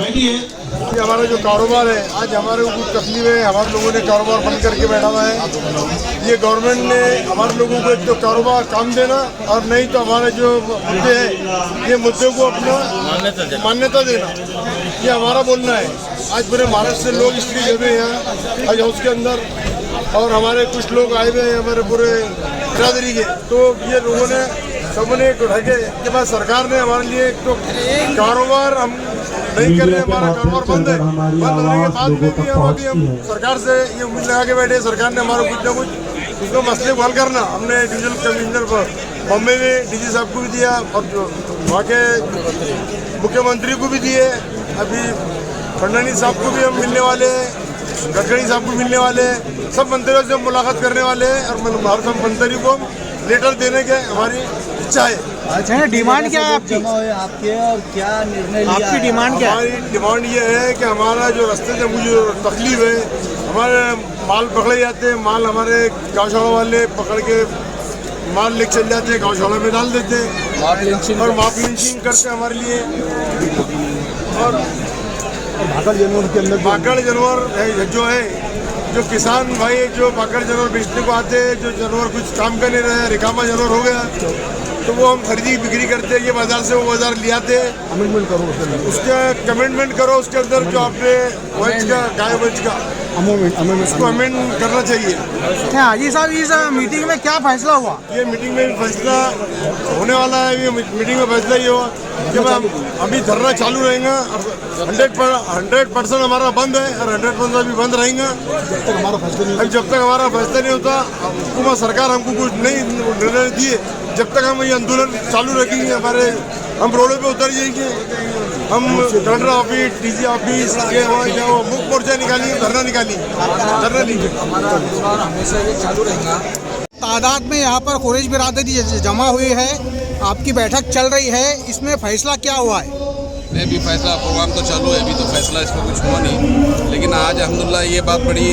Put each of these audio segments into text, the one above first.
बैठिए। ये हमारा जो कारोबार है, आज हमारे को कुछ तकलीफ है, हमारे लोगों ने कारोबार बंद करके बैठा हुआ है। ये गवर्नमेंट ने हमारे लोगों को एक तो कारोबार काम देना और नहीं तो हमारे जो मुद्दे हैं ये मुद्दे को अपना मान्यता देना, ये हमारा बोलना है। आज पूरे महाराष्ट्र से लोग इसलिए जमे हैं आज हाउस के अंदर, और हमारे कुछ लोग आए हुए हैं हमारे पूरे बिरादरी के। तो ये लोगों ने सबने एक उठा के बाद सरकार ने हमारे लिए एक तो कारोबार हम नहीं कर रहे, हमारा कारोबार बंद है। बंद होने के बाद में भी हम सरकार से ये उम्मीद लगा के बैठे, सरकार ने हमारा कुछ ना कुछ इसको मसले को हल करना। हमने डिविजनल कमिश्नर बॉम्बे में डीजी साहब को भी दिया और वहाँ के मुख्यमंत्री को भी दिए, अभी फडणवीस साहब को भी हम मिलने वाले हैं, गडकरी साहब को मिलने वाले हैं, सब मंत्रियों से हम मुलाकात करने वाले हैं और हर सब मंत्री को लेटर देने के हमारी इच्छा है। अच्छा, डिमांड क्या है आपकी? आपके और क्या निर्णय लिया? आपकी डिमांड क्या है? हमारी डिमांड ये है कि हमारा जो रास्ते से मुझे तकलीफ है, हमारे माल पकड़े जाते हैं, माल हमारे गौशाला वाले पकड़ के माल लेके चल जाते हैं, गौशाला में डाल देते हैं और माप लिंचिंग करते हैं हमारे लिए। और भागड़ जानवर के अंदर भागड़ जानवर जो है, जो किसान भाई जो भागड़ जानवर बेचने को आते हैं, जो जानवर कुछ काम कर नहीं रहे, रिकामा जानवर हो गया तो वो हम खरीदी बिक्री करते हैं, ये बाजार से वो बाजार ले आते हैं। अमेंडमेंट करो उसका कमेंटमेंट करो, उसके अंदर जो आपने वंश का गाय वंश का उसको अमेंड करना चाहिए। हाजी साहब, इस मीटिंग में क्या फैसला हुआ? ये मीटिंग में फैसला होने वाला है। ये मीटिंग में फैसला ये हुआ कि अभी धरना चालू रहेगा, 100% हमारा बंद है और 100% अभी बंद रहेगा जब तक हमारा फैसला नहीं होता। हुकूमत सरकार हमको कुछ नहीं निर्णय दिए, जब तक हम ये आंदोलन चालू रखेंगे। हमारे हम रोडों पे उतर जाएंगे, हम कलेक्टर ऑफिस, डीजी ऑफिस, ये वो मुख्य मोर्चा निकालेंगे, धरना निकालेंगे, धरना लेंगे। हमेशा ये चालू रहेगा। तादाद में यहाँ पर कुरैश बिरादरी जमा हुई है, आपकी बैठक चल रही है, इसमें फैसला क्या हुआ है? मैं भी फैसला प्रोग्राम तो चालू है, अभी तो फैसला इस पर कुछ हुआ नहीं, लेकिन आज अल्हम्दुलिल्लाह ये बात बड़ी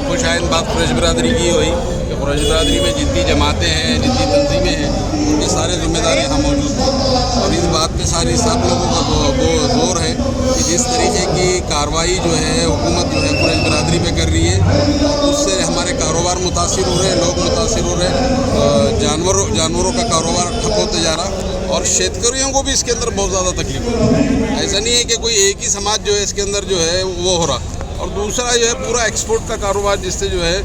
खुशआइंद बात कुरैश बिरादरी की हुई कि कुरैश बिरादरी में जितनी जमातें हैं, जितनी तंजीमें हैं, उनके सारे जिम्मेदार यहाँ मौजूद हैं। और इस बात पे सारी सब लोगों का वो जोर है कि जिस तरीके की कार्रवाई जो है हुकूमत जो है कुरैश बिरादरी पे कर रही है, उससे हमारे कारोबार मुतासिर हो रहे हैं, लोग मुतासिर हो रहे हैं, जानवरों का कारोबार ठप होते जा रहा और शेतकरियों को भी इसके अंदर बहुत ज़्यादा तकलीफ हो रही है। ऐसा नहीं है कि कोई एक ही समाज जो है इसके अंदर जो है वो हो रहा। और दूसरा जो है पूरा एक्सपोर्ट का कारोबार, जिससे जो है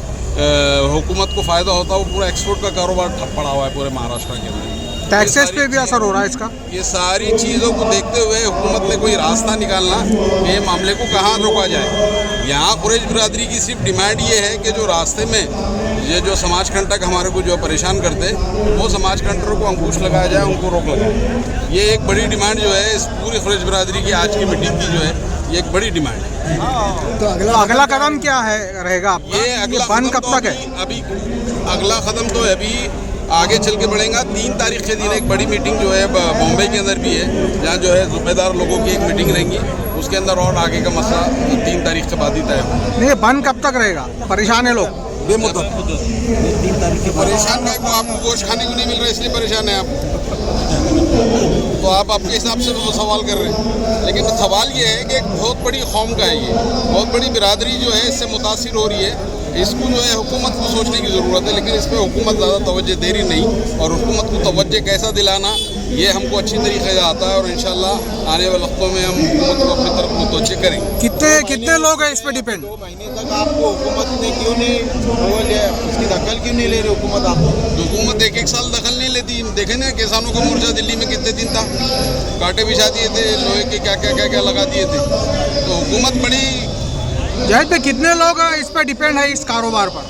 हुकूमत को फ़ायदा होता है, वो पूरा एक्सपोर्ट का कारोबार ठप पड़ा हुआ है पूरे महाराष्ट्र के अंदर। टैक्सेस पे भी असर हो रहा है इसका। ये सारी चीज़ों को देखते हुए हुकूमत ने कोई रास्ता निकालना कि मामले को कहाँ रोका जाए। यहाँ कुरैश बिरादरी की सिर्फ डिमांड ये है कि जो रास्ते में ये जो समाज कंटक हमारे को जो परेशान करते हैं, वो समाज कंटकों को अंकुश लगाया जाए, उनको रोक लगाए। ये एक बड़ी डिमांड जो है इस पूरी कुरैश बिरादरी की आज की मीटिंग की जो है, ये एक बड़ी डिमांड है। तो अगला कदम क्या है रहेगा आपका? ये अगला बंद कब तक है? अभी अगला कदम तो अभी आगे चल के बढ़ेगा। 3 तारीख के दिन एक बड़ी मीटिंग जो है बॉम्बे के अंदर भी है, जहाँ जो है ज़िम्मेदार लोगों की एक मीटिंग रहेंगी, उसके अंदर और आगे का मसला 3 तारीख के बाद ही तय होगा। नहीं, बंद कब तक रहेगा? परेशान है लोग बेमुद्दत। 3 तारीख के परेशान है को आपको गोश्त खाने को नहीं मिल रहा है, इसलिए परेशान है आप। तो आप अपने हिसाब से तो सवाल कर रहे हैं, लेकिन सवाल ये है कि एक बहुत बड़ी कौम का है, ये बहुत बड़ी बिरादरी जो है इससे मुतासिर हो रही है। इसको जो है हुकूमत को सोचने की ज़रूरत है, लेकिन इस पर हुकूमत ज़्यादा तवज्जो दे रही नहीं। और हुकूमत को तवज्जो कैसा दिलाना ये हमको अच्छी तरीके से आता है, और इंशाल्लाह आने वाले वक्तों में हम हुकूमत को अपनी तरफ मुतवज्जो करेंगे। कितने लोग हैं इस पे डिपेंड? 2 महीने तक आपको हुकूमत ने क्यों नहीं उसकी दखल क्यों नहीं ले रही हुकूमत? आपको हुकूमत 1-1 साल दखल नहीं लेती। देखे ना किसानों का मोर्चा दिल्ली में कितने दिन था, कांटे बिछा दिए थे, लोहे के क्या लगा दिए थे। तो हुकूमत बड़ी जहाँ पे कितने लोग इस पे डिपेंड है इस कारोबार पर?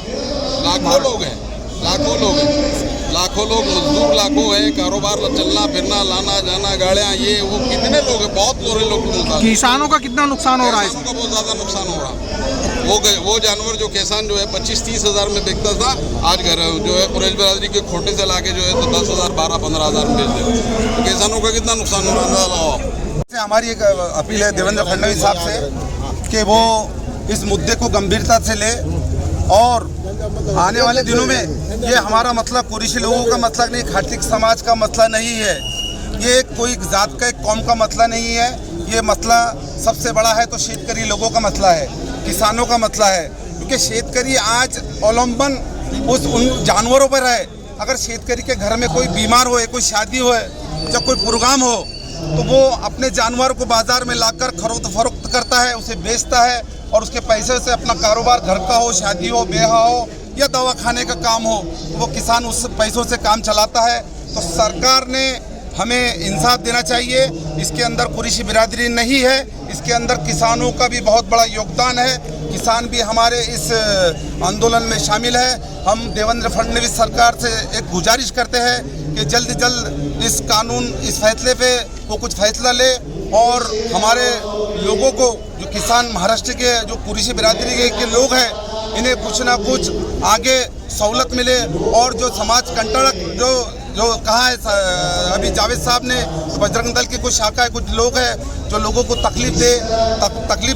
लाखों लोग हैं, लाखों लोग मजदूर लाखों है, कारोबार चलना फिरना लाना जाना गाड़ियाँ ये वो कितने लोग हैं, बहुत सारे लोग। किसानों का कितना नुकसान हो रहा है? किसानों का बहुत ज़्यादा नुकसान हो रहा। वो जानवर जो किसान जो है 25-30 हज़ार में बिकता था, आज घर जो है कुरैश बिरादरी के खोटे से लाके जो है तो 10 हज़ार 12-15 हज़ार में बेच देते। तो किसानों का कितना नुकसान हो रहा है। हमारी एक अपील है देवेंद्र फडणवीस साहब से कि वो इस मुद्दे को गंभीरता से ले और आने वाले दिनों में ये हमारा मतलब कुरैशी लोगों का मसला नहीं, खाटिक समाज का मसला नहीं है, ये कोई जात का एक कौम का मसला नहीं है, ये मसला सबसे बड़ा है तो शेतकरी लोगों का मसला है, किसानों का मसला है। क्योंकि शेतकरी आज अवलंबन उन जानवरों पर है। अगर शेतकरी के घर में कोई बीमार हो, कोई शादी हो या कोई प्रोग्राम हो, तो वो अपने जानवर को बाज़ार में लाकर खरीद फरोख्त करता है, उसे बेचता है और उसके पैसे से अपना कारोबार, घर का हो, शादी हो, ब्याह हो या दवा खाने का काम हो, वो किसान उस पैसों से काम चलाता है। तो सरकार ने हमें इंसाफ देना चाहिए। इसके अंदर कुरैशी बिरादरी नहीं है, इसके अंदर किसानों का भी बहुत बड़ा योगदान है। किसान भी हमारे इस आंदोलन में शामिल है। हम देवेंद्र फडणवीस सरकार से एक गुजारिश करते हैं कि जल्द से जल्द इस कानून, इस फैसले पे वो कुछ फैसला ले और हमारे लोगों को, जो किसान महाराष्ट्र के, जो कुरैशी बिरादरी के लोग हैं, इन्हें कुछ ना कुछ आगे सहूलत मिले। और जो समाज कंटक जो कहा है अभी जावेद साहब ने, बजरंग दल की कुछ शाखा है, कुछ लोग हैं जो लोगों को तकलीफ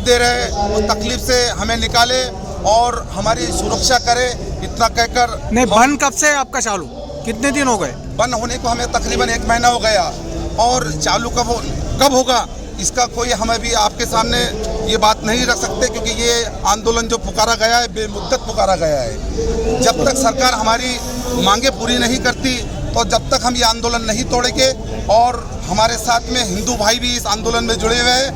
दे रहे हैं, वो तकलीफ से हमें निकाले और हमारी सुरक्षा करे, इतना कहकर। नहीं, बंद कब से आपका चालू, कितने दिन हो गए? बंद होने को हमें तकरीबन 1 महीना हो गया और चालू कब होगा इसका कोई हम अभी आपके सामने ये बात नहीं रख सकते, क्योंकि ये आंदोलन जो पुकारा गया है बेमुद्दत पुकारा गया है। जब तक सरकार हमारी मांगे पूरी नहीं करती तो जब तक हम ये आंदोलन नहीं तोड़ेंगे। और हमारे साथ में हिंदू भाई भी इस आंदोलन में जुड़े हुए हैं,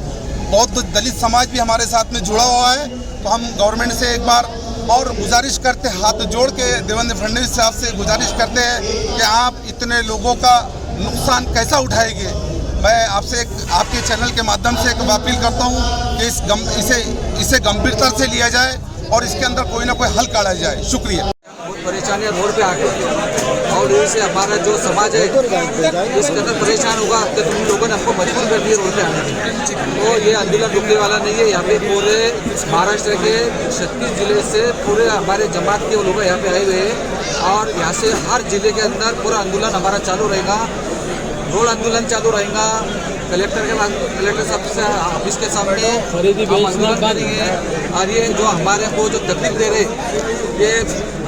बौद्ध दलित समाज भी हमारे साथ में जुड़ा हुआ है। तो हम गवर्नमेंट से एक बार और गुजारिश करते हैं, हाथ जोड़ के देवेंद्र फडणवीस साहब से गुजारिश करते हैं कि आप इतने लोगों का नुकसान कैसा उठाएंगे। मैं आपसे आपके चैनल के माध्यम से एक अपील करता हूँ कि इसे गंभीरता से लिया जाए और इसके अंदर कोई ना कोई हल काढ़ा जाए। शुक्रिया। बहुत परेशानियाँ रोड पे आ गई और इससे हमारा जो समाज है इस कदर परेशान होगा कि तुम लोगों ने हमको मजबूर कर दिया रोड पे आने के। तो ये आंदोलन रुकने वाला नहीं है। यहाँ पे पूरे महाराष्ट्र के 36 जिले से पूरे हमारे जमात के लोग यहाँ पे आए हुए हैं और यहाँ से हर जिले के अंदर पूरा आंदोलन हमारा चालू रहेगा। रोड आंदोलन चालू रहेगा। कलेक्टर साहब से ऑफिस के सामने हम आंदोलन करेंगे। और ये जो हमारे को जो तकलीफ दे रहे, ये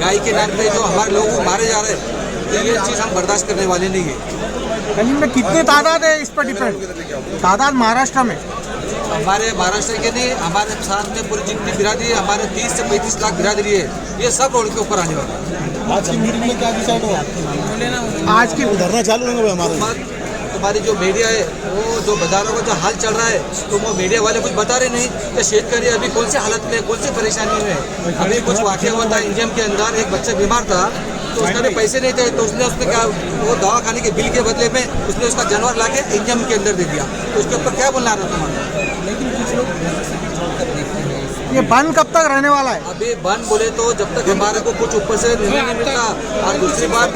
गाय के नाम पे जो हमारे लोग मारे जा रहे, तो ये चीज़ हम बर्दाश्त करने वाले नहीं है। कहीं में कितने तादाद है इस पर डिपेंड? तादाद महाराष्ट्र में, हमारे महाराष्ट्र के नहीं, हमारे साथ में पूरी जितनी बिरादरी है, हमारे 30 से 35 लाख बिरादरी है, ये सब रोड के ऊपर आने वाला है। आज की मीटिंग में क्या डिसाइड हुआ? आज की धरना चालू रहेंगे हमारे। तुम्हारी जो मीडिया है वो जो बाजारों का जो हाल चल रहा है, तो वो मीडिया वाले कुछ बता रहे नहीं कि शेतकरी अभी कौन से हालत में, कौन सी परेशानी में। अभी कुछ वाकया हुआ था इंजम के अंदर, एक बच्चा बीमार था तो उसका भी पैसे नहीं थे, तो उसने क्या, वो दवा खाने के बिल के बदले में उसने उसका जानवर ला के इंजम के अंदर दे दिया। तो उसके ऊपर क्या बोलना रहा तुम्हारा? लेकिन कुछ लोग ये बंद कब तक रहने वाला है? अभी बंद बोले तो जब तक हमारे को कुछ ऊपर से निर्णय नहीं मिलता। और दूसरी बात,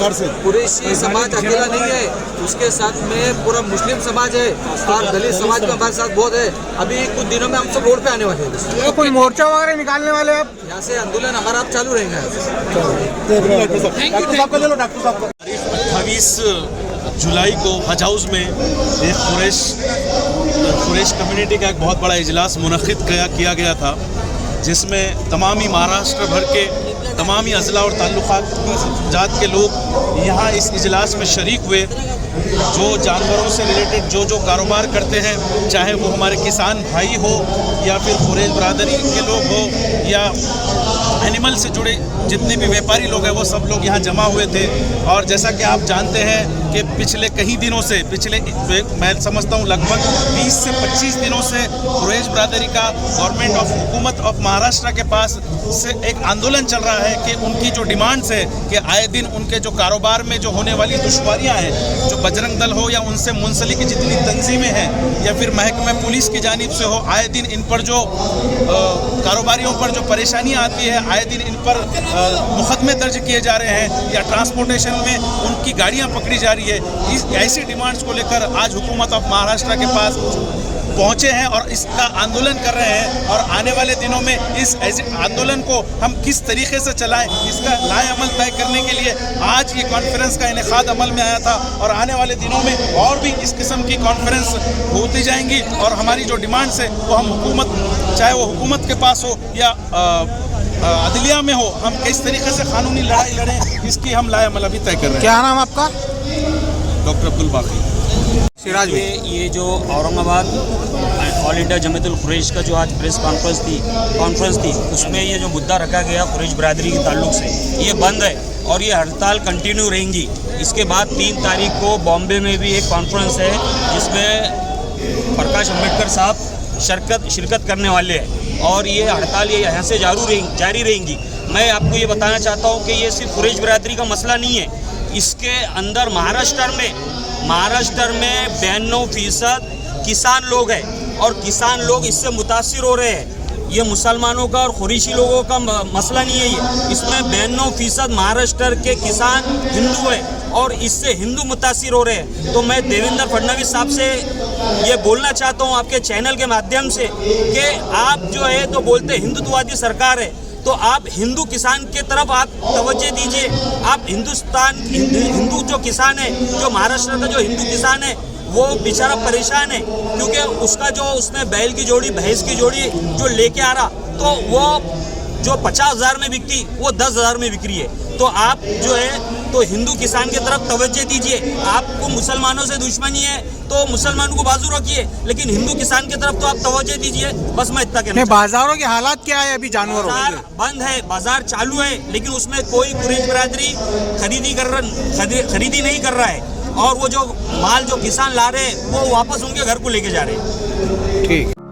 कुरैशी समाज अकेला नहीं है, उसके साथ में पूरा मुस्लिम समाज है और दलित समाज भी हमारे साथ बहुत है। अभी कुछ दिनों में हम सब रोड पे आने वाले हैं। तो कोई मोर्चा वगैरह निकालने वाले हैं आप? यहाँ से आंदोलन हमारा अब चालू रहेगा। 28 जुलाई को हज हाउस में एक कुरैश कम्युनिटी का एक बहुत बड़ा इजलास मुनक़िद किया गया था, जिसमें तमामी महाराष्ट्र भर के तमामी अज़ला और ताल्लुक़ात जात के लोग यहाँ इस इजलास में शरीक हुए। जो जानवरों से रिलेटेड जो कारोबार करते हैं, चाहे वो हमारे किसान भाई हो या फिर कुरैश बरादरी के लोग हो या एनिमल से जुड़े जितने भी व्यापारी लोग हैं, वो सब लोग यहाँ जमा हुए थे। और जैसा कि आप जानते हैं कि पिछले कई दिनों से, मैं समझता हूँ लगभग 20 से 25 दिनों से कुरैश बरादरी का गवर्नमेंट ऑफ हुकूमत ऑफ महाराष्ट्र के पास से एक आंदोलन चल रहा है कि उनकी जो डिमांड्स है कि आए दिन उनके जो कारोबार में जो होने वाली दुश्वारियाँ हैं, जो बजरंग दल हो या उनसे मुंसलिक जितनी तंजीमें हैं या फिर महकमा पुलिस की जानिब से हो, आए दिन इन पर जो कारोबारियों पर जो परेशानियाँ आती है, आए दिन इन पर मुकदमे दर्ज किए जा रहे हैं या ट्रांसपोर्टेशन में उनकी गाड़ियाँ पकड़ी जा रही है। इस ऐसी डिमांड्स को लेकर आज हुकूमत ऑफ महाराष्ट्र के पास पहुँचे हैं और इसका आंदोलन कर रहे हैं। और आने वाले दिनों में इस आंदोलन को हम किस तरीके से चलाएं, इसका लाए अमल तय करने के लिए आज ये कॉन्फ्रेंस का इनेकाद अमल में आया था। और आने वाले दिनों में और भी इस किस्म की कॉन्फ्रेंस होती जाएंगी और हमारी जो डिमांड्स है वो हम हुकूमत, चाहे वो हुकूमत के पास हो या अदलिया में हो, हम किस तरीके से कानूनी लड़ाई लड़ें, इसकी हम लाए अमल अभी तय कर रहे हैं। क्या नाम आपका? डॉक्टर अब्दुल बाकी। सिराज, ये जो औरंगाबाद ऑल इंडिया जमीयतुल कुरैश का जो आज प्रेस कॉन्फ्रेंस थी उसमें ये जो मुद्दा रखा गया कुरैश बिरादरी के ताल्लुक से, ये बंद है और ये हड़ताल कंटिन्यू रहेंगी। इसके बाद 3 तारीख को बॉम्बे में भी एक कॉन्फ्रेंस है जिसमें प्रकाश अम्बेडकर साहब शिरकत करने वाले हैं और ये हड़ताल ये यहाँ से जारी रहेंगी। मैं आपको ये बताना चाहता हूँ कि ये सिर्फ कुरैश बिरादरी का मसला नहीं है, इसके अंदर महाराष्ट्र में 92% किसान लोग हैं और किसान लोग इससे मुतासिर हो रहे हैं। ये मुसलमानों का और कुरैशी लोगों का मसला नहीं है, ये इसमें 92% महाराष्ट्र के किसान हिंदू हैं और इससे हिंदू मुतासिर हो रहे हैं। तो मैं देवेंद्र फडणवीस साहब से ये बोलना चाहता हूँ आपके चैनल के माध्यम से कि आप जो है तो बोलते हिंदुत्ववादी सरकार है, तो आप हिंदू किसान के तरफ आप तवज्जो दीजिए। आप हिंदू जो किसान है, जो महाराष्ट्र का जो हिंदू किसान है वो बेचारा परेशान है क्योंकि उसने बैल की जोड़ी भैंस की जोड़ी जो लेके आ रहा तो वो जो 50,000 में बिकती वो 10,000 में बिक रही है। तो आप जो है तो हिंदू किसान की तरफ तवज्जो दीजिए। आपको मुसलमानों से दुश्मनी है तो मुसलमानों को बाजू रखिए, लेकिन हिंदू किसान की तरफ तो आप तवज्जो दीजिए। बस मैं इतना कहना। बाजारों के हालात क्या है अभी? जानवरों बाजार बंद है, बाजार चालू है, लेकिन उसमें कोई कुरैश बिरादरी खरीदी नहीं कर रहा है और वो जो माल जो किसान ला रहे हैं वो वापस उनके घर को लेके जा रहे हैं। ठीक।